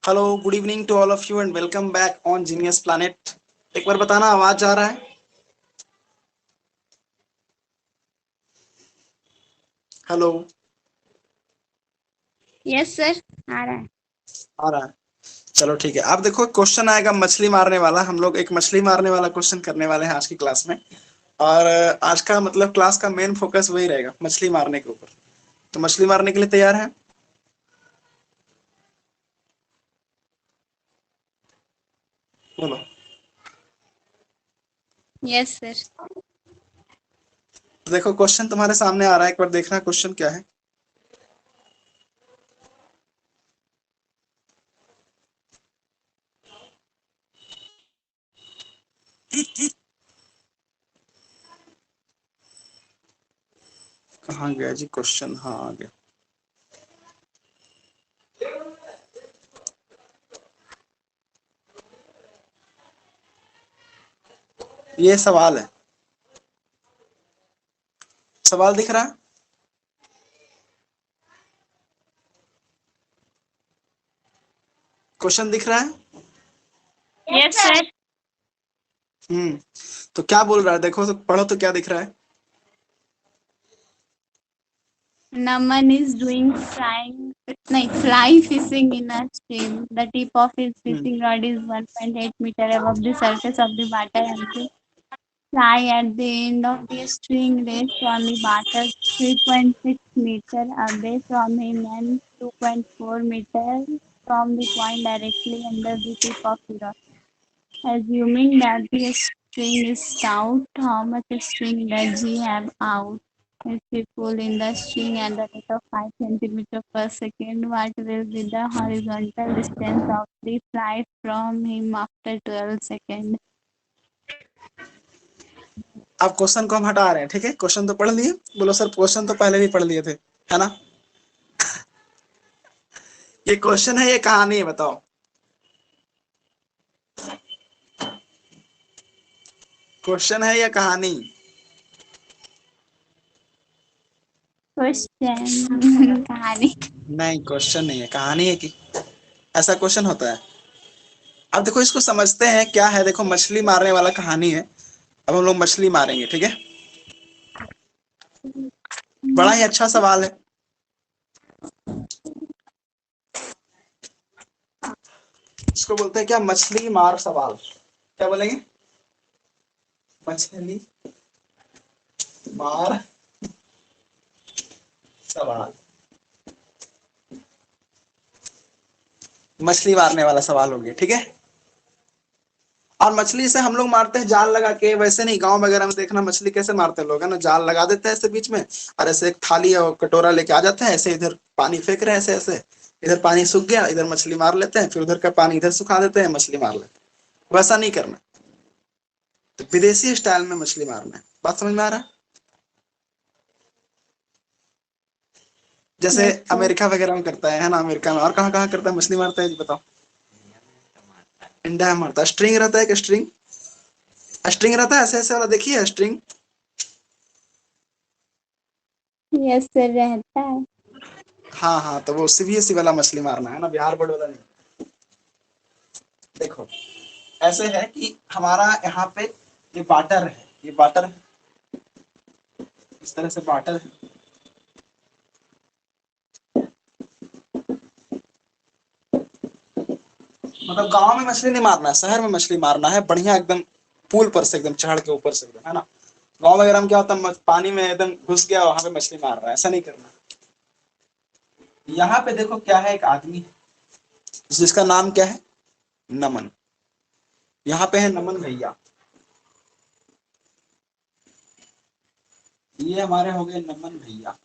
Hello, good evening to all of you and welcome back on genius planet. एक बार बताना, आवाज आ रहा है? हेलो। यस सर, आ रहा है। आ रहा है। चलो ठीक है। अब देखो, क्वेश्चन आएगा मछली मारने वाला। हम लोग एक मछली मारने वाला क्वेश्चन करने वाले हैं आज की क्लास में। और आज का मतलब क्लास का मेन फोकस वही रहेगा, मछली मारने के ऊपर। तो मछली मारने के लिए तैयार है? बोलो। Yes sir. तो देखो, क्वेश्चन तुम्हारे सामने आ रहा है, एक बार देखना क्वेश्चन क्या है। कहाँ गया जी क्वेश्चन? हाँ, आ गया। ये सवाल है। सवाल दिख रहा है? क्वेश्चन दिख रहा है? Yes sir. हम्म। तो क्या बोल रहा है, देखो तो पढ़ो तो क्या दिख रहा है। Naman is doing fly fishing in a stream. The tip of his hmm. fishing rod is 1.8 meter above the surface of the water, and the fly at the end of the string rests on the water 3.6 meter away from him and 2.4 meter from the point directly under the tip of the rod. Assuming that the string is stout, how much string does he have out? If we pull in the string at the rate of 5 centimeter per second, what will be the horizontal distance of the fly from him after 12 seconds? अब question को हम हटा रहे हैं, ठीक है? Question तो पढ़ लिए। बोलो सर, क्वेश्चन तो पहले भी पढ़ लिए थे, है ना? ये क्वेश्चन है, ये कहानी है, बताओ। क्वेश्चन है या कहानी? Question कहानी। नहीं, क्वेश्चन नहीं है, कहानी है कि ऐसा क्वेश्चन होता है। अब देखो, इसको समझते हैं क्या है। देखो, मछली मारने वाला कहानी है। अब हम लोग मछली मारेंगे, ठीक है? बड़ा ही अच्छा सवाल है। इसको बोलते हैं क्या? मछली मार सवाल। क्या बोलेंगे? मछली मार सवाल। मछली मारने वाला सवाल हो गया, ठीक है? और मछली से हम लोग मारते हैं जाल लगा के, वैसे नहीं। गांव वगैरह में देखना मछली कैसे मारते हैं लोग, है ना? जाल लगा देते हैं ऐसे बीच में, और ऐसे एक थाली और कटोरा लेके आ जाते हैं, ऐसे इधर पानी फेंक रहे हैं, ऐसे ऐसे। इधर पानी सूख गया, इधर मछली मार लेते हैं, फिर उधर का पानी इधर सुखा देते हैं, मछली मार लेते हैं। वैसा नहीं करना। तो विदेशी स्टाइल में मछली मारना है। बात समझ में आ रहा है? जैसे Yes sir. अमेरिका वगैरह में करता है ना? अमेरिका में और कहाँ कहाँ करता है, मछली मारता है जी, बताओ। इंडिया में मारता है। स्ट्रिंग रहता है कि स्ट्रिंग? स्ट्रिंग रहता है, ऐसे ऐसे वाला, देखिए स्ट्रिंग। Yes sir रहता है। हाँ हाँ, तो वो सीबीएसई वाला मछली मारना है ना, बिहार बोर्ड वाला नहीं। देखो, ऐसे है कि हमारा यहाँ पे ये वाटर है, ये वाटर है, इस तरह से वाटर है। मतलब गांव में मछली नहीं मारना है, शहर में मछली मारना है बढ़िया एकदम। पुल पर से एकदम चढ़ के ऊपर से एकदम, है ना? गांव वगैरह में क्या होता है, पानी में एकदम घुस गया, वहां पे मछली मार रहा है, ऐसा नहीं करना। यहाँ पे देखो क्या है, एक आदमी है जिसका नाम क्या है? नमन। यहाँ पे है नमन भैया। ये हमारे हो गए नमन भैया।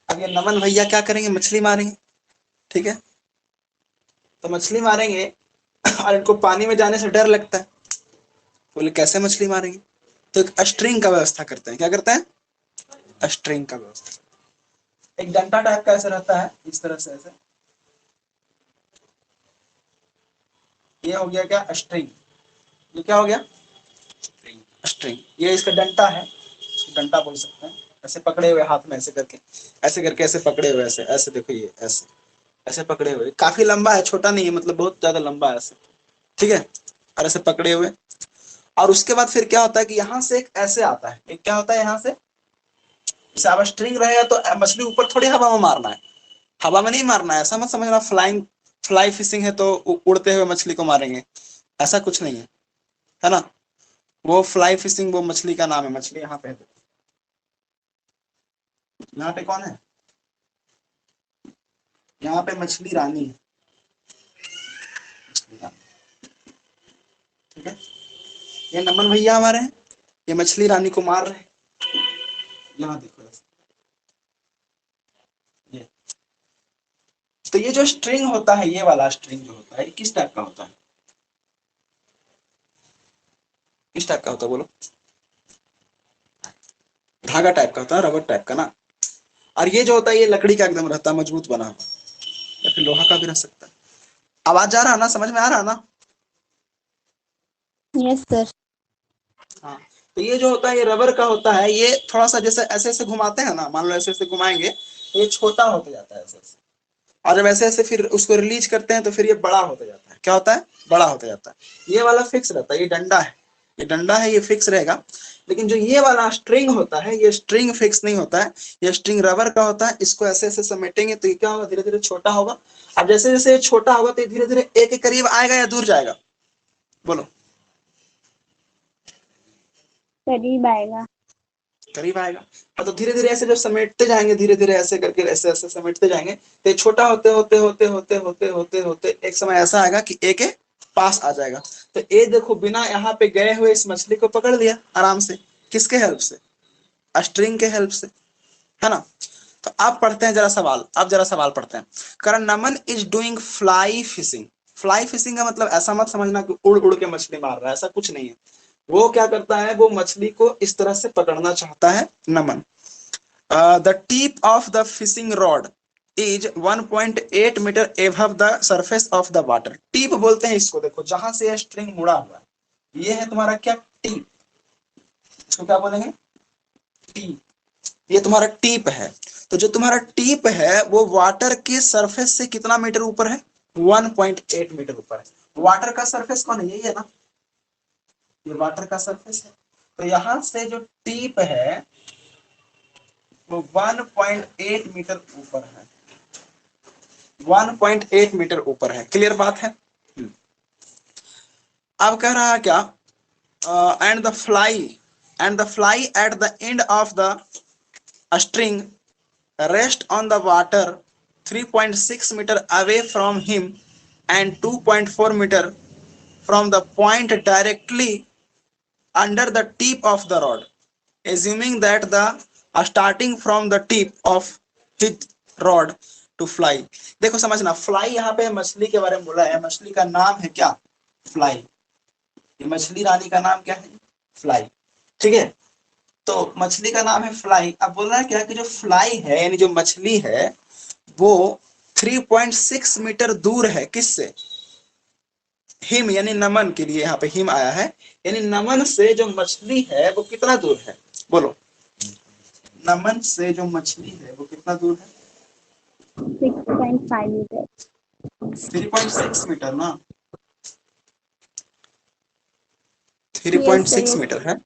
अब ये नमन भैया क्या करेंगे? मछली मारेंगे, ठीक है? तो मछली मारेंगे और इनको पानी में जाने से डर लगता है। बोले कैसे मछली मारेंगे? तो एक स्ट्रिंग का व्यवस्था करते हैं। क्या करते हैं? स्ट्रिंग का व्यवस्था। एक डंटा टाइप का ऐसा रहता है, इस तरह से ऐसे। ये हो गया क्या? स्ट्रिंग। ये क्या हो गया? स्ट्रिंग। ये इसका डंटा है, इसको डंटा बोल सकते हैं। ऐसे पकड़े हुए हाथ में, ऐसे करके, ऐसे करके, ऐसे पकड़े हुए, ऐसे ऐसे। देखो ये ऐसे, ऐसे पकड़े हुए, काफी लंबा है, छोटा नहीं है, मतलब बहुत ज्यादा लंबा है ऐसे, ठीक है, और ऐसे पकड़े हुए। और उसके बाद फिर क्या होता है कि यहाँ से एक ऐसे आता है, एक क्या होता है यहाँ से, जैसे अब स्ट्रिंग रहेगा तो मछली ऊपर थोड़ी हवा में मारना है, हवा में नहीं मारना है, ऐसा मत समझना फ्लाइंग, फ्लाई फिशिंग है तो उड़ते हुए मछली को मारेंगे, ऐसा कुछ नहीं है ना। वो फ्लाई फिशिंग वो मछली का नाम है, मछली यहाँ पे है, यहाँ पे कौन है, यहाँ पे मछली रानी है, ठीक है, ये नमन भैया हमारे हैं, ये मछली रानी को मार रहे हैं, यहाँ देखो ये। तो ये जो स्ट्रिंग होता है, ये वाला स्ट्रिंग जो होता है, ये किस टाइप का होता है, किस टाइप का होता है बोलो, धागा टाइप का होता है, रबर टाइप का ना। और ये जो होता है ये लकड़ी का एकदम रहता है, मजबूत बना हुआ, या फिर लोहा का भी रह सकता है। आवाज आ रहा है ना, समझ में आ रहा है ना। Yes sir. हाँ, तो ये जो होता है ये रबर का होता है, ये थोड़ा सा जैसे ऐसे ऐसे घुमाते हैं ना, मान लो ऐसे ऐसे घुमाएंगे तो ये छोटा होता जाता है ऐसे ऐसे, और जब ऐसे ऐसे फिर उसको रिलीज करते हैं तो फिर ये बड़ा होता जाता है, क्या होता है, बड़ा होता जाता है। ये वाला फिक्स रहता है, ये डंडा है, ये डंडा है, ये फिक्स रहेगा। लेकिन जो ये वाला स्ट्रिंग होता है, ये स्ट्रिंग फिक्स नहीं होता है, ये स्ट्रिंग रबर का होता है, इसको ऐसे ऐसे समेटेंगे तो ये क्या होगा, धीरे धीरे छोटा होगा। अब जैसे जैसे ये छोटा होगा तो धीरे धीरे एक के करीब आएगा या दूर जाएगा, बोलो, करीब आएगा। करीब आएगा। तो धीरे धीरे ऐसे जब समेटते जाएंगे, धीरे धीरे ऐसे करके ऐसे ऐसे समेटते जाएंगे तो छोटा होते होते होते होते होते होते होते एक समय ऐसा आएगा कि ए के पास आ जाएगा। तो ए देखो बिना यहाँ पे गए हुए इस मछली को पकड़ लिया आराम से, किसके हेल्प से, स्ट्रिंग के हेल्प से, है ना। तो अब पढ़ते हैं जरा सवाल, अब जरा सवाल पढ़ते हैं। Karan Naman is doing fly fishing. Fly fishing का मतलब ऐसा मत समझना कि उड़ उड़ के मछली मार रहा है, ऐसा कुछ नहीं है। वो क्या करता है, वो मछली को इस तरह से पकड़ना चाहता है Naman. The tip of the fishing rod is 1.8 meter above the surface of the water. Tip बोलते हैं इसको, देखो जहां से यह स्ट्रिंग मुड़ा हुआ है ये है तुम्हारा क्या, टीप, इसको क्या बोलेंगे, टीप, ये तुम्हारा टीप है। तो जो तुम्हारा टीप है वो वाटर के सरफेस से कितना मीटर ऊपर है, 1.8 मीटर ऊपर है। वाटर का सरफेस कौन है, यही है ना, ये वाटर का सरफेस है। तो यहां से जो टीप है वो 1.8 मीटर ऊपर है, 1.8 मीटर ऊपर है, क्लियर बात है। अब कह रहा है क्या, and the fly at the end of the string rest on the water 3.6 metre away from him and 2.4 metre from the point directly under the tip of the rod, assuming that the starting from the tip of his rod to fly। देखो समझना, fly यहाँ पे मछली के बारे में बोला है, मछली का नाम है क्या, फ्लाई, ये मछली रानी का नाम क्या है, फ्लाई, ठीक है। तो मछली का नाम है फ्लाई। अब बोल रहा है क्या कि जो फ्लाई है यानी जो मछली है वो 3.6 मीटर दूर है, किससे, हिम यानी नमन के लिए यहाँ पे हिम आया है, यानी नमन से जो मछली है वो कितना दूर है, बोलो, नमन से जो मछली है वो कितना दूर है, 6.5 मीटर। 3.6 मीटर ना, 3.6 मीटर है।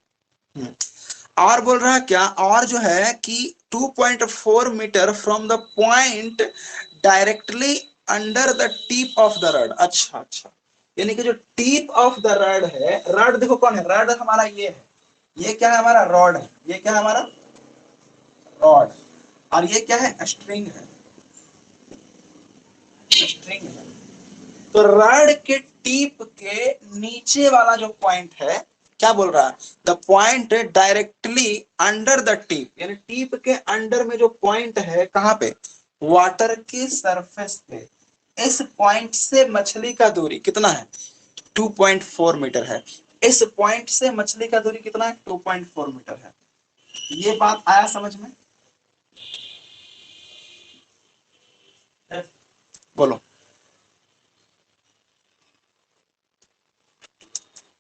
और बोल रहा है क्या, और जो है कि 2.4 metre from the point directly under the tip of the rod. अच्छा अच्छा, यानी कि जो टीप ऑफ द रड है, रड देखो कौन है, रड हमारा ये है, ये क्या है हमारा रॉड है, ये क्या है हमारा रॉड, और ये क्या है, स्ट्रिंग है, स्ट्रिंग है। तो रड के टीप के नीचे वाला जो पॉइंट है, क्या बोल रहा है, the point directly under the tip, यानी टीप के अंडर में जो पॉइंट है, कहां पे, वाटर के सरफेस पे, इस पॉइंट से मछली का दूरी कितना है, 2.4 मीटर है। इस पॉइंट से मछली का दूरी कितना है, 2.4 मीटर है। ये बात आया समझ में, बोलो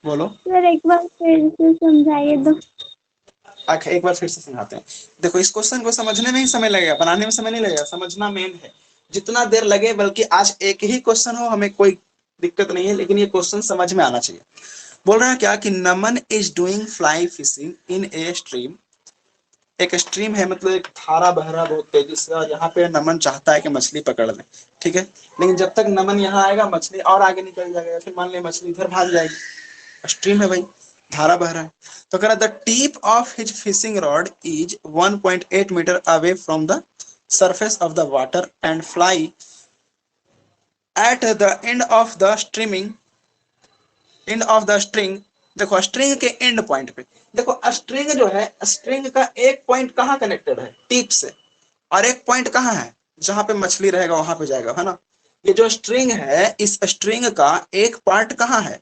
बोलो। सर एक बार फिर से समझाइए तो। एक बार फिर से समझाते हैं। देखो इस क्वेश्चन को समझने में ही समय लगेगा, बनाने में समय नहीं लगेगा, समझना मेन है। जितना देर लगे, बल्कि आज एक ही क्वेश्चन हो हमें कोई दिक्कत नहीं है, लेकिन ये क्वेश्चन समझ में आना चाहिए। बोल रहा है क्या कि Naman is doing fly fishing in a stream. एक स्ट्रीम है, मतलब एक धारा बह रहा बहुत तेजी से, और यहाँ पे नमन चाहता है कि मछली पकड़ ले, ठीक है। लेकिन जब तक नमन यहाँ आएगा मछली और आगे निकल जाएगा, फिर मान ले मछली इधर भाग जाएगी। स्ट्रीम है भाई, धारा बह रहा है। तो कह रहा the tip of his fishing rod is 1.8 metre away from the surface of the water and fly at the end of the string। देखो स्ट्रिंग के एंड पॉइंट पे, देखो स्ट्रिंग जो है, स्ट्रिंग का एक पॉइंट कहाँ कनेक्टेड है, टिप से, और एक पॉइंट कहाँ है जहां पे मछली रहेगा वहां पे जाएगा, है ना। ये जो स्ट्रिंग है, इस स्ट्रिंग का एक पार्ट कहाँ है,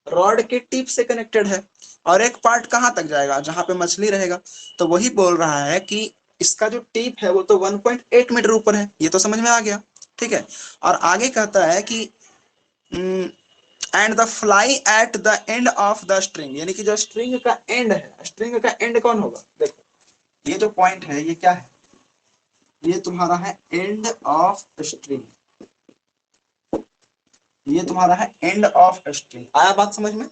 रॉड के टिप से कनेक्टेड है, और एक पार्ट कहां तक जाएगा, जहां पे मछली रहेगा। तो वही बोल रहा है कि इसका जो टिप है वो तो 1.8 मीटर ऊपर है, ये तो समझ में आ गया, ठीक है। और आगे कहता है कि and the fly at the end of the string, यानी कि जो स्ट्रिंग का एंड है, स्ट्रिंग का एंड कौन होगा, देखो ये जो पॉइंट है ये क्या है, ये तुम्हारा है एंड ऑफ स्ट्रिंग, ये तुम्हारा है एंड ऑफ स्ट्रिंग। आया बात समझ में,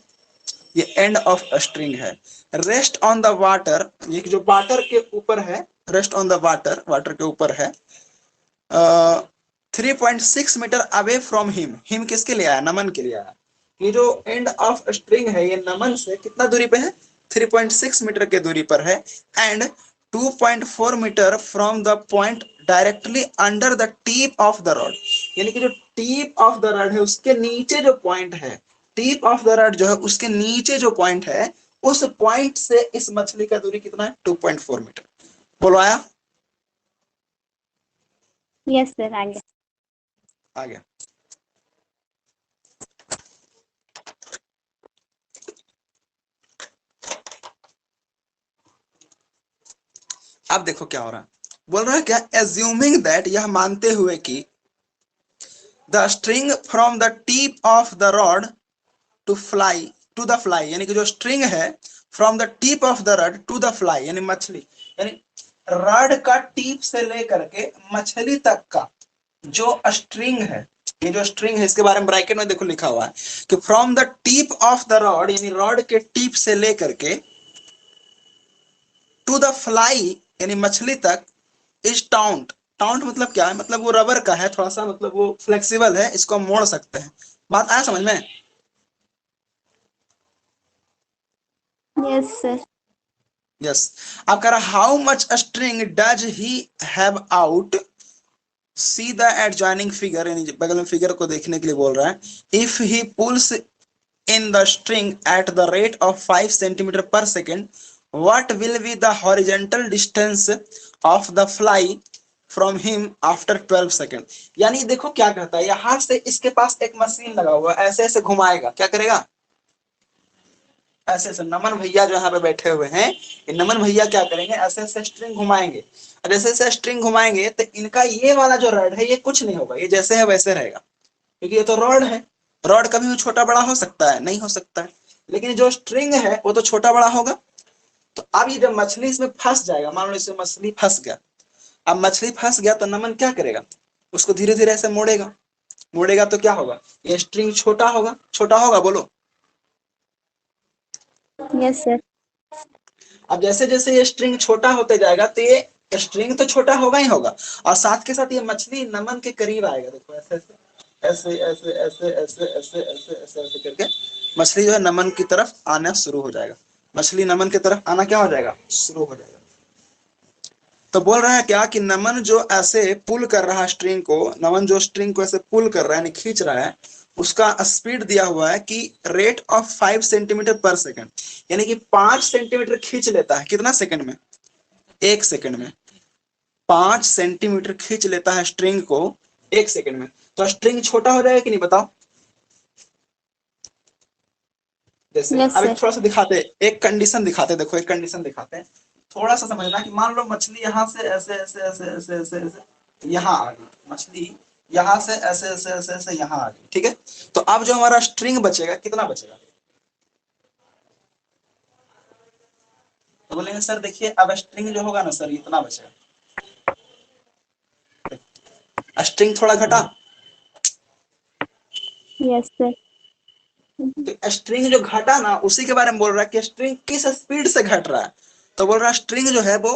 ये एंड ऑफ स्ट्रिंग है। रेस्ट ऑन द वाटर, ये जो वाटर के ऊपर है, rest on the water, water के ऊपर है। 3.6 metre away from him, him किसके लिए आया, नमन के लिए आया। ये जो एंड ऑफ स्ट्रिंग है ये नमन से कितना दूरी पे है, 3.6 मीटर के दूरी पर है। And 2.4 metre from the point directly under the tip of the rod, यानी कि जो टीप ऑफ द रॉड है उसके नीचे जो पॉइंट है, टीप ऑफ द रॉड जो है उसके नीचे जो पॉइंट है, उस पॉइंट से इस मछली का दूरी कितना है, 2.4 मीटर। बोलो आया, यस सर, आ गया। आ गया। अब देखो क्या हो रहा है, बोल रहा है क्या, एज्यूमिंग दैट, यह मानते हुए कि the string from the tip of the rod to the fly, यानी कि जो स्ट्रिंग है from the tip of the rod to the fly, यानी मछली, यानी रॉड का टीप से लेकर के मछली तक का जो स्ट्रिंग है, ये जो स्ट्रिंग है इसके बारे में ब्रैकेट में देखो लिखा हुआ है कि from the tip of the rod, यानी रॉड के टीप से लेकर के टू द फ्लाई, यानी मछली तक, इज टाउंट। टाउंट मतलब क्या है, मतलब वो रबर का है थोड़ा सा, मतलब वो फ्लेक्सिबल है, इसको हम मोड़ सकते हैं। बात आया समझ में, यस सर। यस। अब कह रहा how much string does he have out, see the adjoining figure, यानी बगल में फिगर को देखने के लिए बोल रहा है। If he pools in the string at the rate of 5 centimeter per second, what will be the horizontal distance of the fly from him after 12 second. यानी देखो क्या कहता है, यहां से इसके पास एक मशीन लगा हुआ है, ऐसे ऐसे घुमाएगा, क्या करेगा, ऐसे ऐसे। नमन भैया जो यहाँ पे बैठे हुए हैं, ये नमन भैया क्या करेंगे, ऐसे ऐसे स्ट्रिंग घुमाएंगे, और जैसे ऐसे स्ट्रिंग घुमाएंगे तो इनका ये वाला जो रॉड है ये कुछ नहीं होगा, ये जैसे है वैसे रहेगा, क्योंकि ये तो रॉड है। रॉड कभी भी छोटा बड़ा हो सकता है, नहीं हो सकता है, लेकिन जो स्ट्रिंग है वो तो छोटा बड़ा होगा। तो अब ये जब मछली इसमें फंस जाएगा, मान लो इसमें मछली फंस गया, अब मछली फंस गया तो नमन क्या करेगा, उसको धीरे धीरे ऐसे मोड़ेगा, मोड़ेगा तो क्या होगा, ये स्ट्रिंग छोटा होगा, छोटा होगा, बोलो। Yes sir. अब जैसे जैसे ये स्ट्रिंग छोटा होते जाएगा तो ये स्ट्रिंग तो छोटा होगा ही होगा, और साथ के साथ ये मछली नमन के करीब आएगा, देखो ऐसे ऐसे ऐसे ऐसे ऐसे ऐसे ऐसे ऐसे ऐसे करके मछली जो है नमन की तरफ आना शुरू हो जाएगा, मछली नमन की तरफ आना क्या हो जाएगा, शुरू हो जाएगा। तो बोल रहा है क्या कि नमन जो ऐसे पुल कर रहा है स्ट्रिंग को, नमन जो स्ट्रिंग को ऐसे पुल कर रहा है, यानी खींच रहा है, उसका स्पीड दिया हुआ है कि रेट ऑफ 5 सेंटीमीटर पर सेकंड, यानी कि 5 सेंटीमीटर खींच लेता है, कितना सेकंड में, 1 सेकंड में 5 सेंटीमीटर खींच लेता है स्ट्रिंग को 1 सेकंड में। तो स्ट्रिंग छोटा हो जाएगा कि नहीं, बताओ। जैसे यस अब एक सर। थोड़ा सा दिखाते, एक कंडीशन दिखाते, देखो एक कंडीशन दिखाते हैं, थोड़ा सा समझना कि मान लो मछली यहाँ से ऐसे ऐसे ऐसे ऐसे ऐसे ऐसे यहाँ आ गई, मछली यहाँ से ऐसे ऐसे ऐसे ऐसे यहाँ आ गई, ठीक है। तो अब जो हमारा स्ट्रिंग बचेगा कितना बचेगा, तो बोलेंगे सर देखिए अब स्ट्रिंग जो होगा ना सर इतना बचेगा, स्ट्रिंग थोड़ा घटा, यस सर। तो स्ट्रिंग जो घटा ना उसी के बारे में बोल रहा है कि स्ट्रिंग किस स्पीड से घट रहा है। तो बोल रहा है स्ट्रिंग जो है वो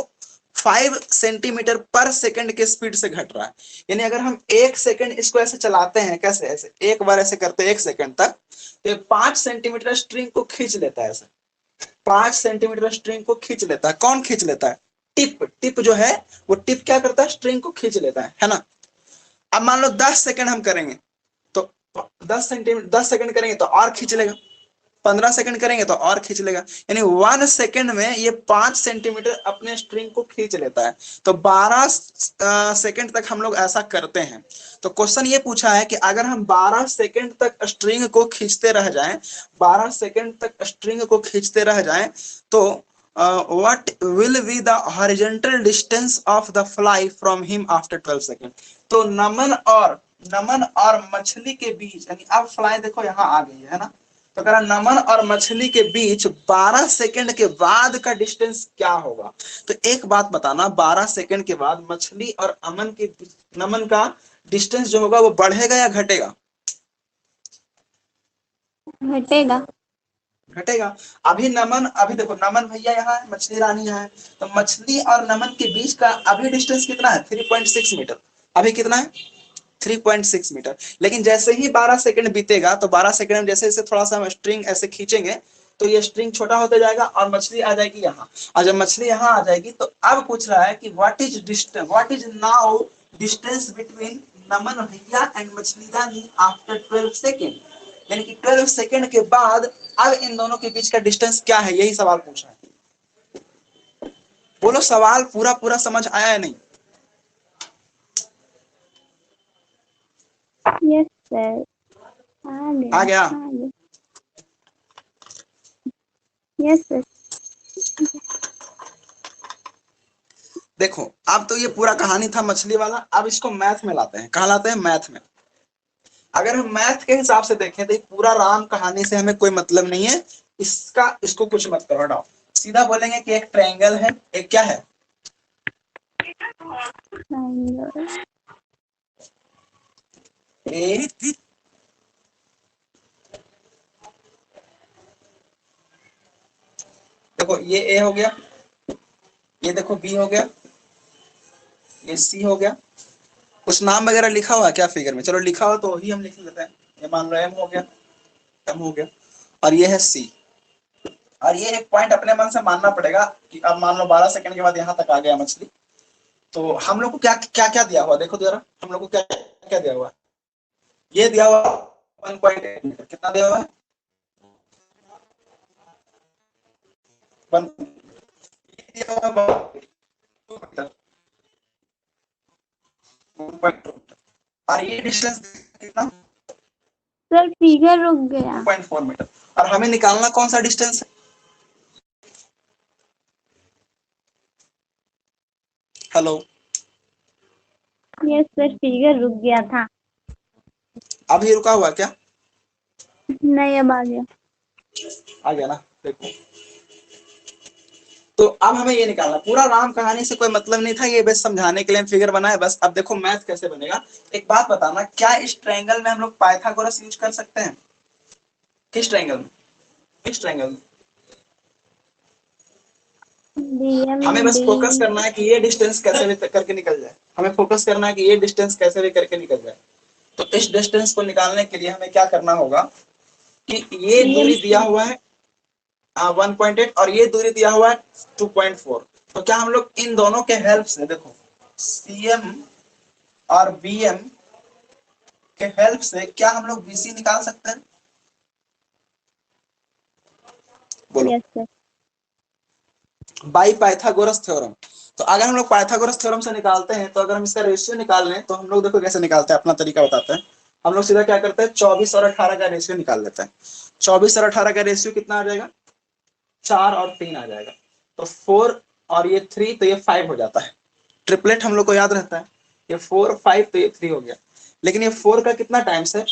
5 सेंटीमीटर पर सेकंड के स्पीड से घट रहा है। यानी अगर हम 1 सेकंड इसको ऐसे चलाते हैं, कैसे ऐसे एक बार ऐसे करते हैं 1 सेकंड तक, तो 5 सेंटीमीटर स्ट्रिंग को खींच लेता है ऐसे, 5 सेंटीमीटर स्ट्रिंग को खींच लेता है। कौन खींच लेता है? टिप। टिप जो है वो टिप क्या करता है? स्ट्रिंग को खींच लेता है ना। अब मान लो 10 सेकंड हम करेंगे तो 10 सेकंड करेंगे तो और खींच लेगा, 15 सेकंड करेंगे तो और खींच लेगा, यानी 1 सेकंड में ये 5 सेंटीमीटर अपने स्ट्रिंग को खींच लेता है। तो 12 सेकंड तक हम लोग ऐसा करते हैं। तो क्वेश्चन ये पूछा है कि अगर हम 12 सेकंड तक स्ट्रिंग को खींचते रह जाएं, 12 सेकंड तक स्ट्रिंग को खींचते रह जाएं, तो what will be the horizontal distance of the fly from him after 12 second. तो नमन और मछली के बीच, यानी अब फ्लाई देखो यहाँ आ गई है ना, तो कह रहा नमन और मछली के बीच 12 सेकंड के बाद का डिस्टेंस क्या होगा। तो एक बात बताना, 12 सेकंड के बाद मछली और नमन का डिस्टेंस जो होगा वो बढ़ेगा या घटेगा? घटेगा। घटेगा। अभी देखो नमन भैया यहाँ है, मछली रानी यहाँ है, तो मछली और नमन के बीच का अभी डिस्टेंस कितना है? 3.6 मीटर। अभी कितना है? 3.6 मीटर। लेकिन जैसे ही 12 सेकंड बीतेगा, तो 12 सेकंड में जैसे जैसे थोड़ा सा हम स्ट्रिंग ऐसे खींचेंगे तो ये स्ट्रिंग छोटा होता जाएगा और मछली आ जाएगी यहाँ। और जब मछली यहाँ आ जाएगी तो अब पूछ रहा है कि what is now distance between Naman भैया एंड मछली रानी आफ्टर 12 सेकेंड। यानी कि 12 सेकेंड के बाद अब इन दोनों के बीच का डिस्टेंस क्या है, यही सवाल पूछा है। बोलो सवाल पूरा पूरा समझ आया है नहीं? Yes sir. आ गया। Yes sir. देखो अब तो ये पूरा कहानी था मछली वाला, अब इसको मैथ में लाते हैं। कहाँ लाते हैं? मैथ में। अगर हम मैथ के हिसाब से देखें तो पूरा राम कहानी से हमें कोई मतलब नहीं है, इसको कुछ मत करो, हटाओ। सीधा बोलेंगे कि एक ट्रायंगल है, एक क्या है? ए देखो ये ए हो गया, ये देखो बी हो गया, ये सी हो गया। कुछ नाम वगैरह लिखा हुआ है क्या फिगर में? चलो लिखा हुआ तो वही हम लिख लेते हैं। ये मान लो एम हो गया, एम हो गया, और ये है सी। और ये एक पॉइंट अपने मन से मानना पड़ेगा कि अब मान लो 12 सेकंड के बाद यहाँ तक आ गया मछली, तो हम लोग को क्या क्या क्या दिया हुआ देखो जरा, हम लोग को क्या क्या दिया हुआ? ये दिया हुआ 1.8 मीटर। कितना दिया हुआ है? 1 दिया हुआ 2 मीटर, 1.2 मीटर। और ये डिस्टेंस कितना? सर फिगर रुक गया। 2.4 मीटर। और हमें निकालना कौन सा डिस्टेंस है? हेलो। यस सर फिगर रुक गया था। अभी रुका हुआ क्या? नहीं अब आ गया। आ गया ना? देखो तो अब हमें ये निकालना, पूरा राम कहानी से कोई मतलब नहीं था, ये बस समझाने के लिए फिगर बनाए बस। अब देखो मैथ कैसे बनेगा। एक बात बताना, क्या इस ट्रायंगल में हम लोग पाइथागोरस यूज कर सकते हैं? किस ट्रायंगल में? किस ट्रायंगल में? हमें बस फोकस करना है कि ये डिस्टेंस कैसे भी करके निकल जाए। हमें फोकस करना है कि ये डिस्टेंस कैसे भी करके निकल जाए। तो इस डिस्टेंस को निकालने के लिए हमें क्या करना होगा कि ये दूरी दिया हुआ है 1.8 और ये दूरी दिया हुआ है 2.4। तो क्या हम लोग इन दोनों के हेल्प से, देखो CM और BM के हेल्प से क्या हम लोग BC निकाल सकते हैं? बोलो। Yes sir. By Pythagoras theorem. तो अगर हम लोग पाइथागोरस थ्योरम से निकालते हैं, तो अगर हम इसका रेशियो निकाल लें तो हम लोग देखो कैसे निकालते हैं, अपना तरीका बताते हैं। हम लोग सीधा क्या करते हैं, 24 और 18 का रेशियो निकाल लेते हैं। 24 और 18 का रेशियो कितना आ जाएगा? 4 और 3 आ जाएगा। तो 4 और ये 3, तो ये 5 हो जाता है। ट्रिपलेट हम लोग को याद रहता है, ये 4 5 तो ये 3 हो गया। लेकिन ये 4 का कितना टाइम्स है?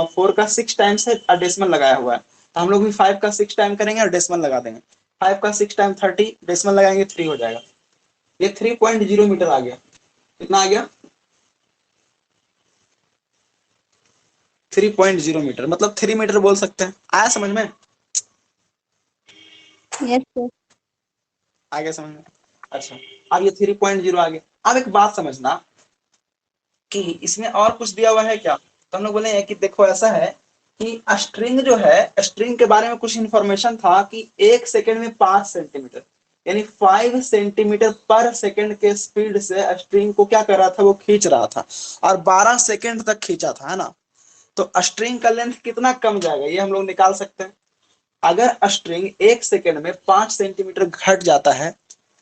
4 का 6 टाइम्स है और डेसिमल लगाया हुआ है। तो हम लोग भी 5 का 6 टाइम करेंगे और डेसिमल लगा देंगे। 5 का 6 टाइम 30, डेसिमल लगाएंगे 3 हो जाएगा। ये 3.0 मीटर आ गया। कितना आ गया? 3.0 मीटर, मतलब 3 मीटर बोल सकते हैं। आया समझ में? Yes sir. आगे समझ में? अच्छा, अब ये 3.0 आ गया। अब एक बात समझना कि इसमें और कुछ दिया हुआ है क्या? तो हम लोग बोले कि देखो ऐसा है कि स्ट्रिंग जो है, स्ट्रिंग के बारे में कुछ इंफॉर्मेशन था कि 1 सेकंड में 5 सेंटीमीटर, यानी 5 सेंटीमीटर पर सेकंड के स्पीड से स्ट्रिंग को क्या कर रहा था, वो खींच रहा था, और 12 सेकंड तक खींचा था, है ना? तो स्ट्रिंग का लेंथ कितना कम जाएगा, ये हम लोग निकाल सकते हैं। अगर स्ट्रिंग 1 सेकंड में 5 सेंटीमीटर घट जाता है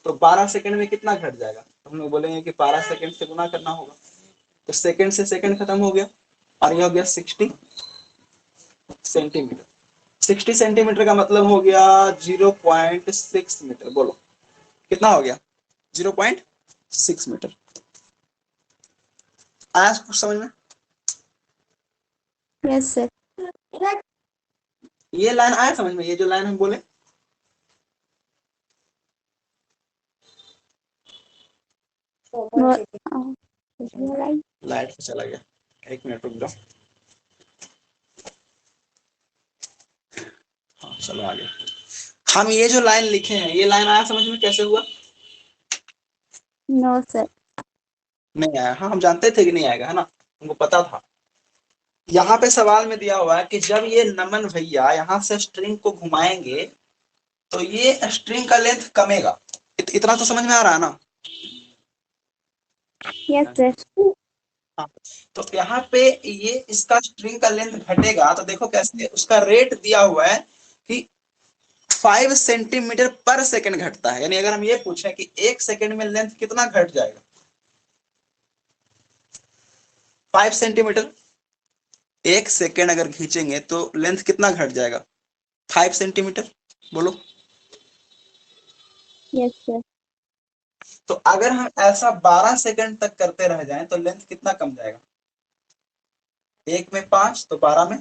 तो 12 सेकंड में कितना घट जाएगा? हम लोग बोलेंगे कि 12 सेकंड से गुना करना होगा। तो सेकंड से सेकंड खत्म हो गया, और ये हो गया 60 सेंटीमीटर। 60 सेंटीमीटर का मतलब हो गया 0.6 मीटर। बोलो कितना हो गया? 0.6 मीटर। आया कुछ समझ में? Yes sir. ये लाइन आया समझ में? ये जो लाइन हम बोले, लाइट पे चला गया, 1 मिनट रुक जाओ। हाँ चलो आगे। हम ये जो लाइन लिखे हैं, ये लाइन आया समझ में? कैसे हुआ? No sir. नहीं आया। हाँ हम जानते थे कि नहीं आएगा, है ना, हमको पता था। यहाँ पे सवाल में दिया हुआ है कि जब ये नमन भैया यहाँ से स्ट्रिंग को घुमाएंगे तो ये स्ट्रिंग का लेंथ कमेगा। इतना तो समझ में आ रहा है ना? Yes sir. हाँ, तो यहाँ पे ये इसका स्ट्रिंग का लेंथ घटेगा, तो देखो कैसे उसका रेट दिया हुआ है कि 5 सेंटीमीटर पर सेकंड घटता है। यानी अगर हम ये पूछें कि 1 सेकंड में लेंथ कितना घट जाएगा, 5 सेंटीमीटर। 1 सेकंड अगर खींचेंगे तो लेंथ कितना घट जाएगा? 5 सेंटीमीटर। बोलो। Yes sir. तो अगर हम ऐसा 12 सेकंड तक करते रह जाएं तो लेंथ कितना कम जाएगा? 1 में 5 तो 12 में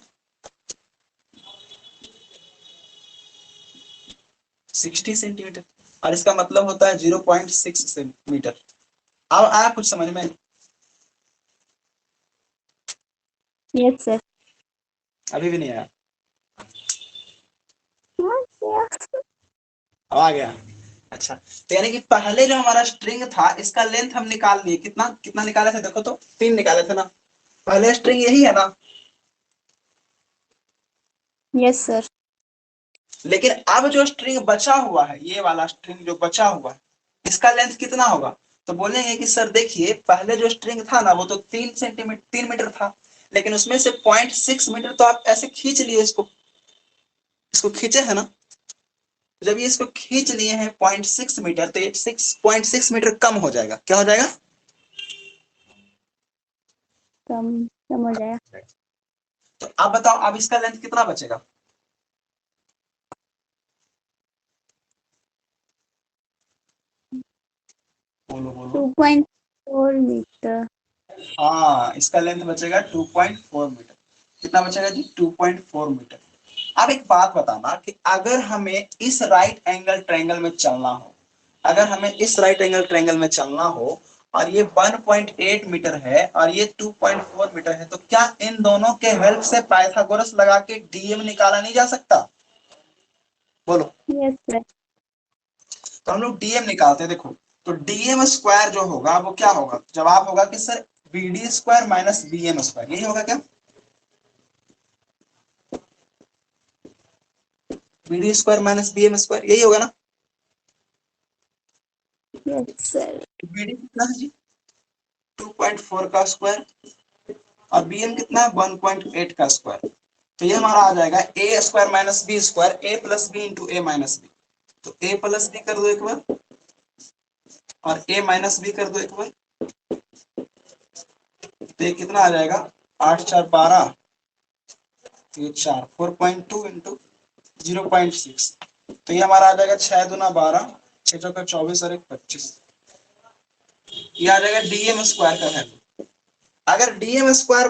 60 सेंटीमीटर, और इसका मतलब होता है 0.6 मीटर। अब आया कुछ समझ में? Yes sir. अभी भी नहीं आया? अब आ गया। अच्छा, तो यानी कि पहले जो हमारा स्ट्रिंग था इसका लेंथ हम निकाल लिए। कितना कितना निकाले थे? देखो तो 3 निकाले थे ना। पहले स्ट्रिंग यही है ना? Yes sir. लेकिन अब जो स्ट्रिंग बचा हुआ है, ये वाला स्ट्रिंग जो बचा हुआ है, इसका लेंथ कितना होगा? तो बोलेंगे कि सर देखिए, पहले जो स्ट्रिंग था ना वो तो 3 मीटर था, लेकिन उसमें से 0.6 मीटर तो आप ऐसे खींच लिए, इसको इसको खींचे है ना? जब ये इसको खींच लिए हैं 0.6 मीटर, तो ये 6.6 मीटर कम हो जाएगा। क्या हो जाएगा? कम कम हो जाएगा। तो आप बताओ, अब इसका लेंथ कितना बचेगा? बोलो बोलो। 2.4 मीटर। हाँ, इसका लेंथ बचेगा 2.4 मीटर। कितना बचेगा जी? 2.4 मीटर। अब एक बात बताना कि अगर हमें इस राइट एंगल ट्रायंगल में चलना हो, अगर हमें इस राइट एंगल ट्रायंगल में चलना हो और ये 1.8 मीटर है और ये 2.4 मीटर है, तो क्या इन दोनों के हेल्प से पाइथागोरस लगा के डीएम निकाला नहीं जा सकता? बोलो। Yes sir. तो हम लोग डीएम निकालते हैं। देखो, तो डीएम स्क्वायर जो होगा वो क्या होगा? जवाब होगा कि sir BD square minus BM square, यही होगा क्या? BD square minus BM square, यही होगा ना? Yes sir. बीडी कितना है जी? 2.4 का स्क्वायर, और बीएम कितना है? 1.8 का स्क्वायर। तो ये हमारा आ जाएगा ए स्क्वायर माइनस बी स्क्वायर, ए प्लस बी इंटू ए माइनस बी। तो ए प्लस बी कर दो एक बार, और ए माइनस बी कर दो एक बार। तो ये कितना आ जाएगा? 8 4 12, ये 4, 4.2 इंटू 0.6। तो ये हमारा आ जाएगा 6 दूना 12, 6 चौका 24 और 1 25। ये आ जाएगा डीएम स्क्वायर का वैल्यू। अगर डीएम स्क्वायर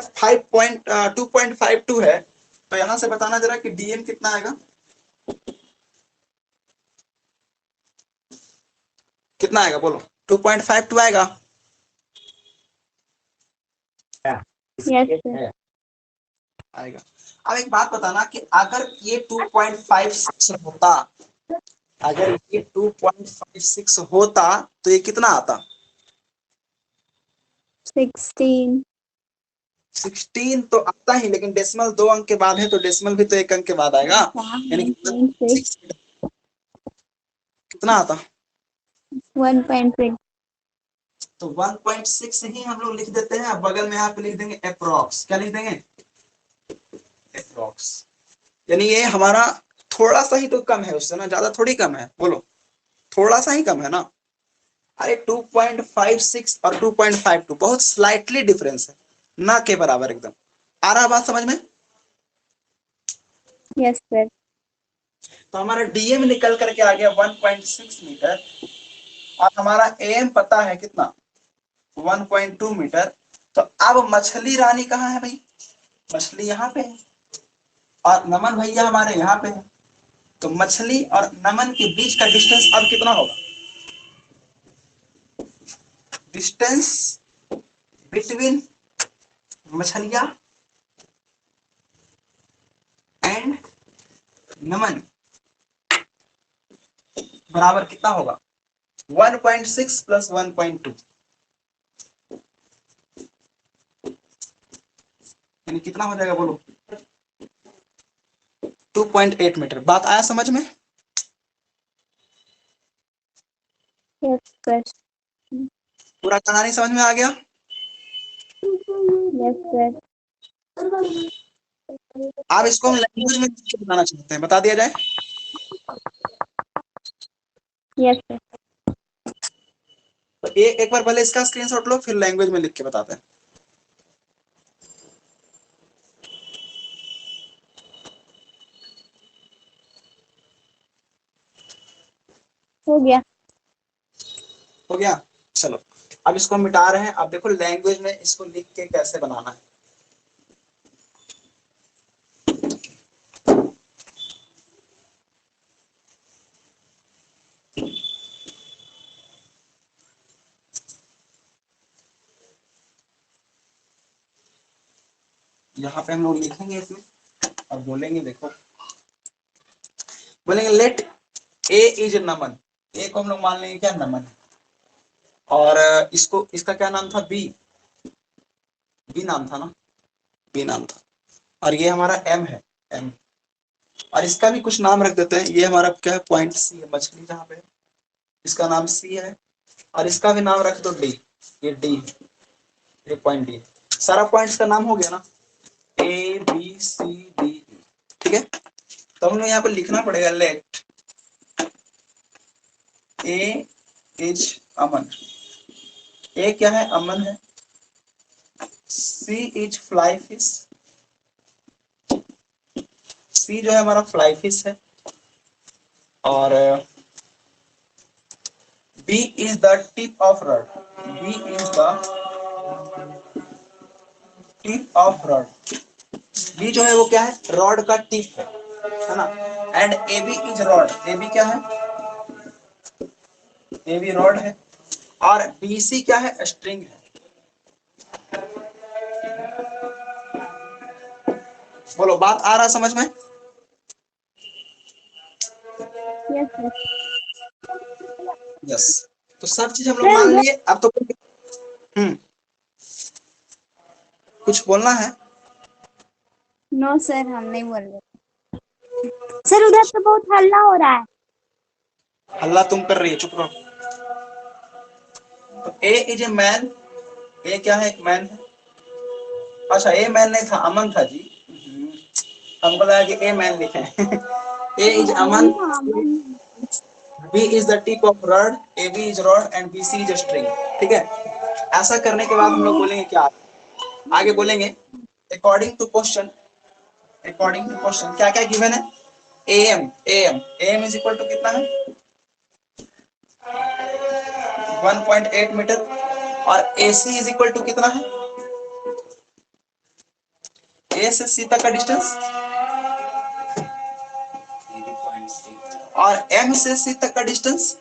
2.52 है तो यहां से बताना जरा कि डीएम कितना आएगा? कितना आएगा बोलो? 2.52 आएगा। Yes sir. आएगा। अब एक बात बताना कि अगर ये 2.56 होता, अगर ये 2.56 होता तो ये कितना आता? 16। 16 तो आता ही, लेकिन डेसिमल 2 अंक के बाद है तो डेसिमल भी तो 1 अंक के बाद आएगा, यानी कि 1.6। कितना आता? 1.6। तो 1.6 ही हम लोग लिख देते हैं। अब बगल में यहाँ पे लिख देंगे अप्रोक्स। क्या लिख देंगे? अप्रोक्स। यानी ये हमारा थोड़ा सा ही तो कम है उससे ना, ज्यादा थोड़ी कम है, बोलो थोड़ा सा ही कम है ना। अरे 2.56 और 2.52 बहुत स्लाइटली डिफरेंस है, ना के बराबर एकदम। आ रहा बात समझ में? Yes sir. तो हमारा डीएम निकल करके आ गया 1.6 मीटर, और हमारा एम पता है कितना? 1.2 मीटर। तो अब मछली रानी कहाँ है भाई? मछली यहाँ पे है, और नमन भैया हमारे यहाँ पे है। तो मछली और नमन के बीच का डिस्टेंस अब कितना होगा? डिस्टेंस बिटवीन मछलिया एंड नमन बराबर कितना होगा? 1.6 प्लस 1.2, यानी कितना हो जाएगा बोलो? 2.8 मीटर। बात आया समझ में? Yes sir. पूरा कहानी समझ में आ गया? Yes sir. आप इसको हम लैंग्वेज में बताना चाहते हैं, बता दिया जाए? Yes sir. तो एक बार पहले इसका स्क्रीनशॉट लो, फिर लैंग्वेज में लिख के बताते हैं। हो गया। हो गया? चलो अब इसको मिटा रहे हैं। अब देखो लैंग्वेज में इसको लिख के कैसे बनाना है। यहाँ पे हम लोग लिखेंगे इसमें और बोलेंगे, देखो बोलेंगे लेट ए इज नमन। ए को हम लोग मान लेंगे क्या? नमन है। और इसको, इसका क्या नाम था? बी। बी नाम था ना? बी नाम था। और ये हमारा एम है, एम। और इसका भी कुछ नाम रख देते हैं। ये हमारा क्या है? पॉइंट सी है, मछली जहाँ पे है इसका नाम सी है। और इसका भी नाम रख दो डी। ये डी है, ये पॉइंट डी। सारा पॉइंट्स का नाम हो गया ना? A B C D. ठीक है, तो हम लोग यहाँ पे लिखना पड़ेगा लेट ए इज अमन। ए क्या है? अमन है। C is fly fish. C जो है हमारा फ्लाई फिश है। और B is the tip of rod. B is the tip of rod. B जो है वो क्या है? रॉड का टिप है ना? And A B is rod. A B क्या है? ए बी रॉड है। और बी सी क्या है? स्ट्रिंग है। बोलो बात आ रहा समझ में? Yes sir. यस। तो सब चीज हम लोग मान लिए। अब तो कुछ बोलना है? नो सर, हम नहीं बोल रहे। सर उधर तो बहुत हल्ला हो रहा है। हल्ला तुम कर रही है, चुप रहो। तो ए इज ए मैन। ए क्या है? एक मैन है। अच्छा ए मैन नहीं था, अमन था जी। हमको लगा कि ए मैन लिखे। A is Aman. B is the tip of rod. A B is rod and B C is string. ठीक है, ऐसा करने के बाद हम लोग बोलेंगे क्या? आगे बोलेंगे according to question. According to question क्या क्या गिवन है? M. M M is equal to कितना है? 1.8 मीटर। और A C is equal to कितना है? ए से सी तक का डिस्टेंस। और एम से सी तक का डिस्टेंस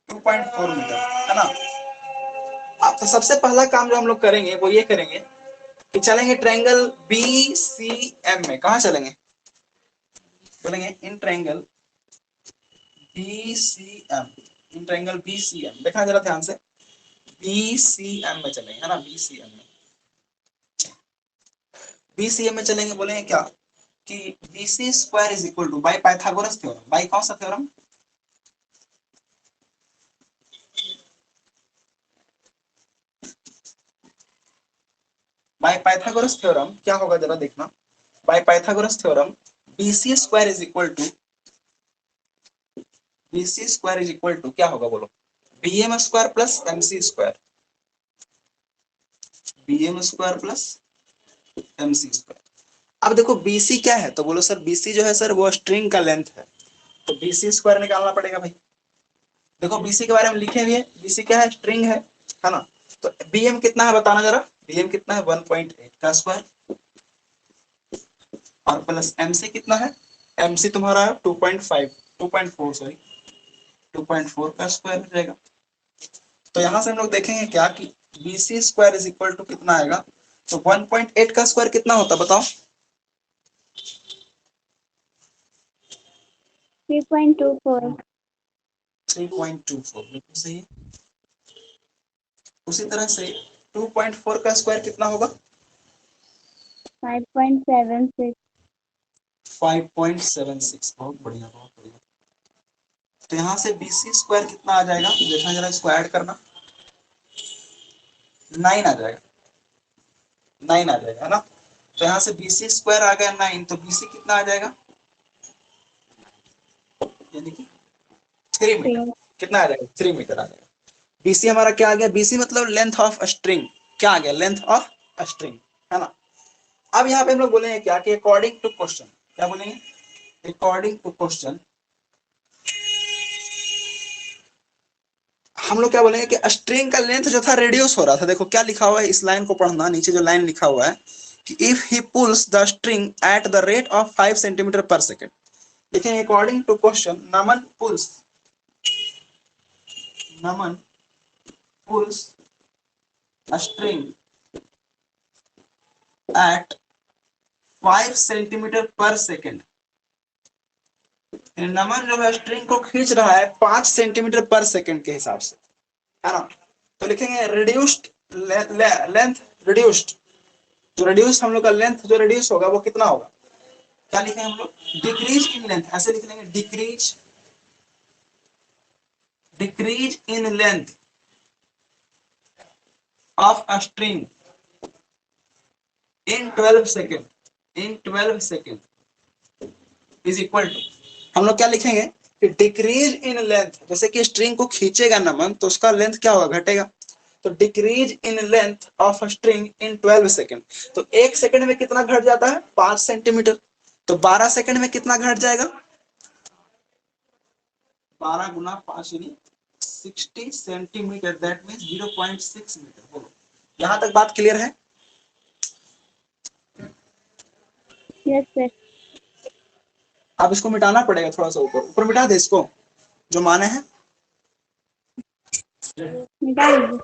2.4 मीटर है ना? अब तो सबसे पहला काम जो हम लोग करेंगे वो ये करेंगे कि चलेंगे ट्रायंगल बी सी एम में। कहा चलेंगे? बोलेंगे in triangle B C M, in triangle B C M. देखना जरा ध्यान से, बी सी एम में चलेंगे, है ना, बी सी एम में। बी सी एम में चलेंगे, बोलेंगे क्या कि B C square is equal to by Pythagoras theorem. By कौन सा थ्योरम? बाय पाइथागोरस थ्योरम क्या होगा जरा देखना। By Pythagoras theorem BC square is equal to, BC square is equal to क्या होगा बोलो? BM square plus MC square, BM square plus MC square. अब देखो बीसी क्या है, तो बोलो सर बीसी जो है सर वो स्ट्रिंग का लेंथ है, तो बीसी स्क्वायर निकालना पड़ेगा भाई। देखो बीसी के बारे में लिखे हुए, बीसी क्या है? स्ट्रिंग है ना। तो बीएम कितना है बताना जरा, बीएम कितना है? 1.8 का स्क्वायर, और प्लस एमसी कितना है? एमसी तुम्हारा 2.5, 2.4 सॉरी, 2.4 का स्क्वायर हो जाएगा। तो यहां से हम लोग देखेंगे क्या कि B C square is equal to कितना आएगा, तो 1.8 का स्क्वायर कितना होता बताओ? 3.24। 3.24, बिल्कुल सही है। उसी तरह से 2.4 का स्क्वायर कितना होगा? 5.76। 5.76, बहुत बढ़िया, बहुत बढ़िया। तो यहाँ से बी सी स्क्वायर कितना आ जाएगा, देखना जरा, इसको ऐड करना, 9 आ जाएगा, 9 आ जाएगा, है ना। तो यहाँ से बी सी स्क्वायर आ गया 9, तो बीसी कितना आ जाएगा, यानी कि 3 मीटर। कितना आ जाएगा? 3 मीटर आ जाएगा। बीसी हमारा क्या आ गया? बीसी मतलब लेंथ ऑफ स्ट्रिंग। क्या आ गया? लेंथ ऑफ स्ट्रिंग, है ना। अब यहाँ पे हम लोग बोलेंगे क्या कि अकॉर्डिंग टू क्वेश्चन, क्या बोलेंगे? अकॉर्डिंग टू क्वेश्चन हम लोग क्या बोलेंगे कि स्ट्रिंग का लेंथ जो था रिड्यूस हो रहा था। देखो क्या लिखा हुआ है, इस लाइन को पढ़ना, नीचे जो लाइन लिखा हुआ है कि if he pulls the string at the rate of 5 centimetre per second. देखें according to question Naman pulls a string at 5 centimetre per second. Naman जो है स्ट्रिंग को खींच रहा है 5 सेंटीमीटर पर सेकेंड के हिसाब से, है ना। तो लिखेंगे रिड्यूस्ड लेंथ, रिड्यूस्ड, जो रिड्यूस हम लोग का लेंथ जो रिड्यूस होगा वो कितना होगा? क्या लिखेंगे हम लोग? डिक्रीज इन लेंथ, ऐसे लिख लेंगे, decrease, decrease in length of a string in 12 second, in 12 second is equal to, हम लोग क्या लिखेंगे कि डिक्रीज इन लेंथ, जैसे कि स्ट्रिंग को खींचेगा नमन तो उसका लेंथ क्या होगा? घटेगा। तो decrease in length of string in 12 second, तो 1 सेकेंड में कितना घट जाता है? 5 सेंटीमीटर। तो 12 सेकेंड में कितना घट जाएगा? 12 गुना 5 यानी 60 सेंटीमीटर, दैट मीन 0.6 मीटर। बोलो यहां तक बात क्लियर है? Yes sir. अब इसको मिटाना पड़ेगा, थोड़ा सा ऊपर ऊपर मिटा दे इसको, जो माने हैं मिटा दीजिए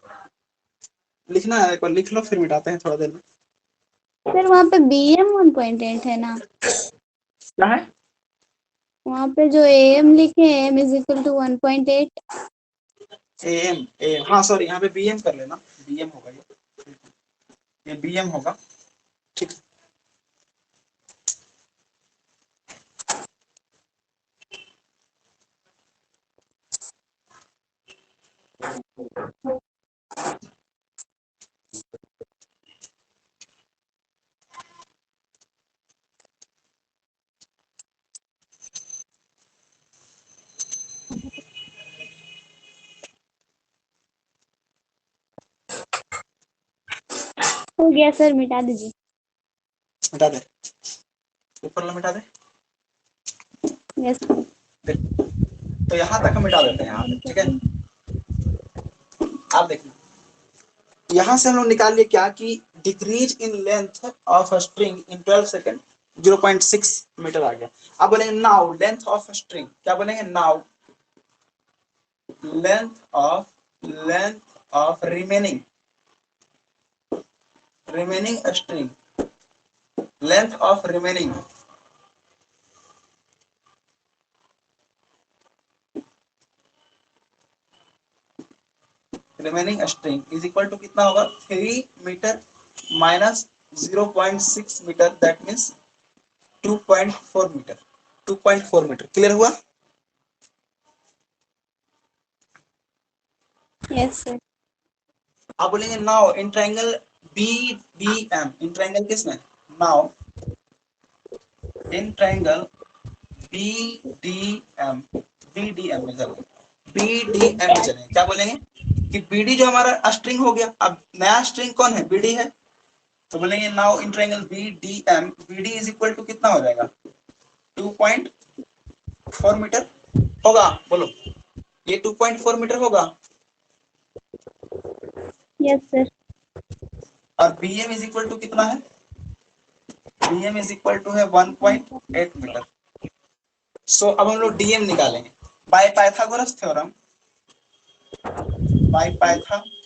लिखना है, एक बार लिख लो फिर मिटाते हैं थोड़ा देर में। सर। वहाँ पे BM 1.8 है ना? क्या है? वहाँ पे जो AM लिखे AM is equal to 1.8। M M, हाँ सॉरी, यहाँ पे बीएम कर लेना, बीएम होगा ये बीएम होगा, ठीक। हो गया सर, मिटा दीजिए। मिटा दे, ऊपर वाला मिटा दे। यस देख, तो यहाँ तक हम मिटा देते हैं, यहाँ तक, ठीक है। आप देखिए यहाँ से हम लोग निकाल लिए क्या कि decrease in length of string in 12 second 0.6 metre आ गया। अब बोलेंगे नाउ लेंथ ऑफ स्ट्रिंग, क्या बोलेंगे? Now length of remaining remaining string, length of remaining string is equal to कितना होगा 3 metre minus 0.6 metre, that means 2.4 metre. 2.4 metre clear हुआ? Yes sir. आप बोलेंगे now in triangle B D M, in triangle किसमें, now in triangle B D M, B D M में चलो, B D M में चलेंगे। क्या बोलेंगे कि बीडी जो हमारा स्ट्रिंग हो गया, अब नया स्ट्रिंग कौन है, बीडी है, तो बोलेंगे now in triangle B D M, BD is equal to कितना हो जाएगा 2.4 मीटर होगा, बोलो ये 2.4 मीटर होगा। Yes sir. और B M is equal to कितना है, B M is equal to है 1.8 मीटर। सो अब हम लोग डीएम निकालेंगे by Pythagoras theorem, by Pythagoras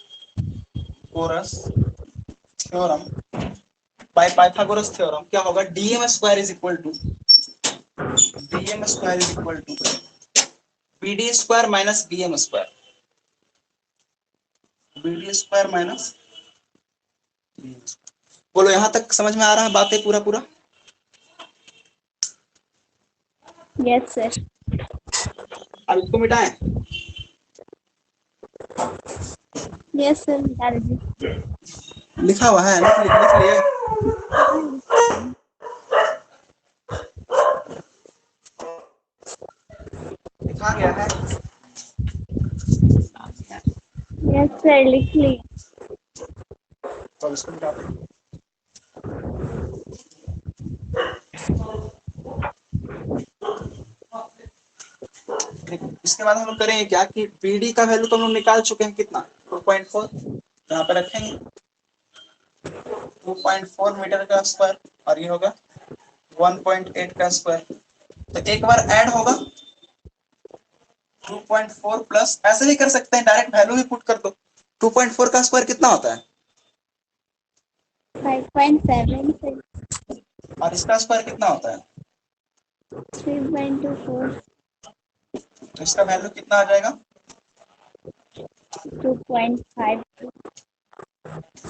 theorem, by Pythagoras theorem क्या होगा, DM square is equal to BD square minus BM square, BD square minus BM square. बोलो यहां तक समझ में आ रहा है बातें पूरा पूरा? Yes sir. अब इसको मिटाएं, यस सर, निकाल दीजिए। लिखा हुआ है, लिख लिए। लिखा गया है। यस सर, लिख ली। तो इसको मिटा दें। इसके बाद हम लोग करेंगे क्या कि बीडी का वैल्यू तो हम लोग निकाल चुके हैं, कितना 2.4, यहाँ पे रखेंगे 2.4 मीटर का स्क्वायर और ये होगा 1.8 का स्क्वायर, तो एक बार ऐड होगा 2.4 प्लस, ऐसे भी कर सकते हैं डायरेक्ट वैल्यू भी पुट कर दो। 2.4 का स्क्वायर कितना होता है 5.7 और इसका स्क्वायर कितना होता है 3.24 तो इसका वैल्यू कितना आ जाएगा 2.5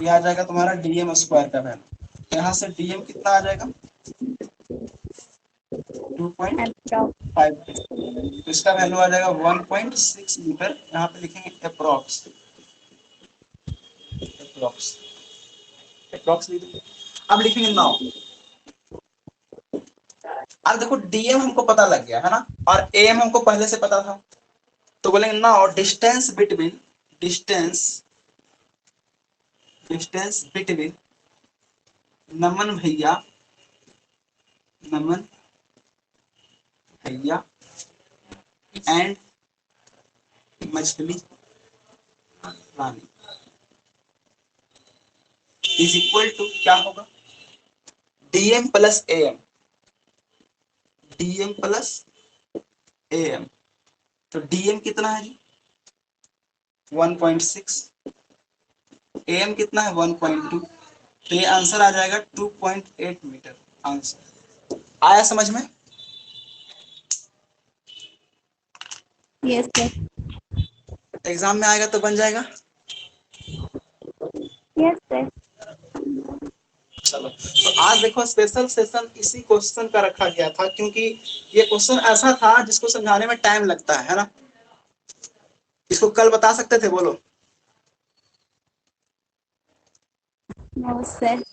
ये आ जाएगा तुम्हारा डीएम स्क्वायर का वैल्यू, यहाँ से डीएम कितना आ जाएगा 2.5, तो इसका वैल्यू आ जाएगा 1.6 मीटर, यहाँ पे लिखेंगे अप्रोक्स, अप्रोक्स लिख दो। अब लिखेंगे नाउ, अब देखो डीएम हमको पता लग गया है ना, और एम हमको पहले से पता था, तो बोलेंगे नाउ डिस्टेंस बिटवीन नमन भैया एंड मछली रानी इज इक्वल टू क्या होगा डीएम प्लस एएम, तो डीएम कितना है जी 1.6, एएम कितना है 1.2, तो ये आंसर आ जाएगा 2.8 मीटर आंसर। आया समझ में? Yes sir. एग्जाम में आएगा तो बन जाएगा। Yes sir. चलो तो आज देखो स्पेशल सेशन इसी क्वेश्चन का रखा गया था, क्योंकि ये क्वेश्चन ऐसा था जिसको समझाने में टाइम लगता है ना। इसको कल बता सकते थे, बोलो? No sir.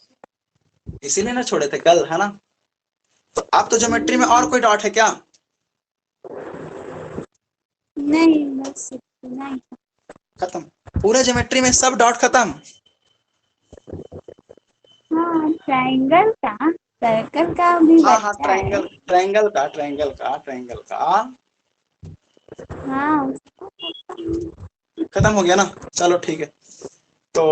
इसीलिए ना छोड़े थे कल, है ना। तो आप तो ज्योमेट्री में और कोई डाउट है क्या? नहीं, बस इतना ही। खत्म, पूरे ज्योमेट्री में सब डाउट खत्म। हाँ, ट्रायंगल का, सर्कल का भी हाँ बचा ट्रायंगल, है। ट्रायंगल का हाँ, खत्म हो गया ना। चलो ठीक है, तो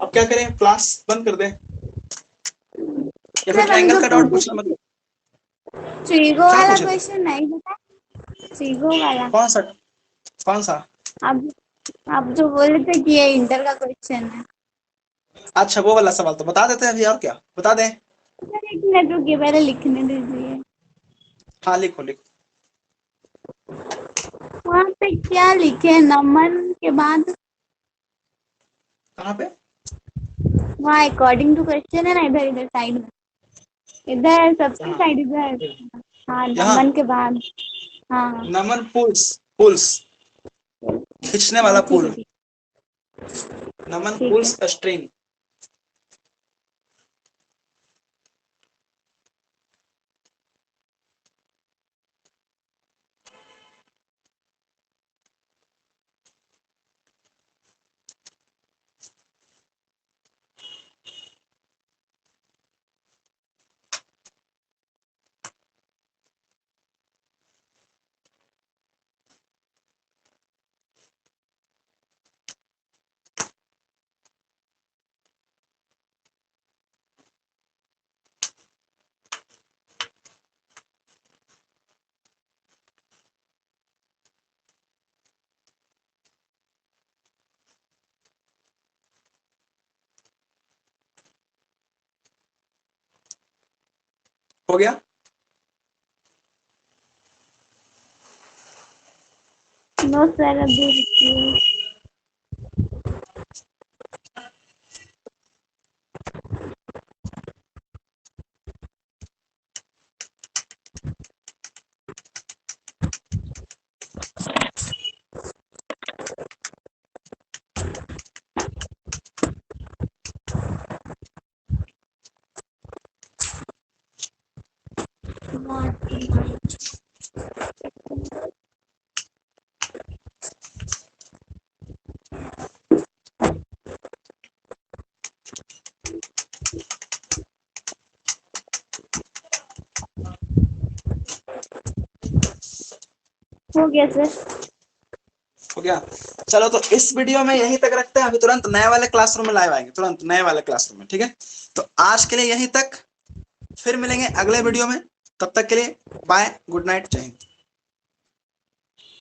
अब क्या करें, क्लास बंद कर दें या फिर ट्रायंगल का डाउट पूछना? मतलब ट्रिगो क्या वाला पूछे थे? क्वेश्चन नहीं बता। ट्रिगो वाला कौन सा? आप जो बोले थे कि ये इंटर का क्वेश्चन है। अच्छा वो वाला सवाल तो बता देते हैं अभी, और क्या बता दें। एक मिनट रुकिए, पहले लिखने दीजिए। हाँ लिखो लिखो। वहाँ पे क्या लिखे, नमन के बाद? कहाँ पे? वहाँ अकॉर्डिंग टू क्वेश्चन है ना, इधर इधर साइड में, इधर सबसे कहाँ? साइड इधर। हाँ, यहाँ नमन के बाद। हाँ हाँ। नमन पुल्स, पुल्स खींचने वाला ठीक है पुल, ठीक। नमन ठीक है। Pulls string. हो गया? नो सर, अभी रुकिए। हो गया सर। हो गया। चलो तो इस वीडियो में यहीं तक रखते हैं, अभी तुरंत नए वाले क्लासरूम में लाइव आएंगे, तुरंत नए वाले क्लासरूम में, ठीक है। तो आज के लिए यहीं तक, फिर मिलेंगे अगले वीडियो में, तब तक के लिए बाय, गुड नाइट, जय हिंद।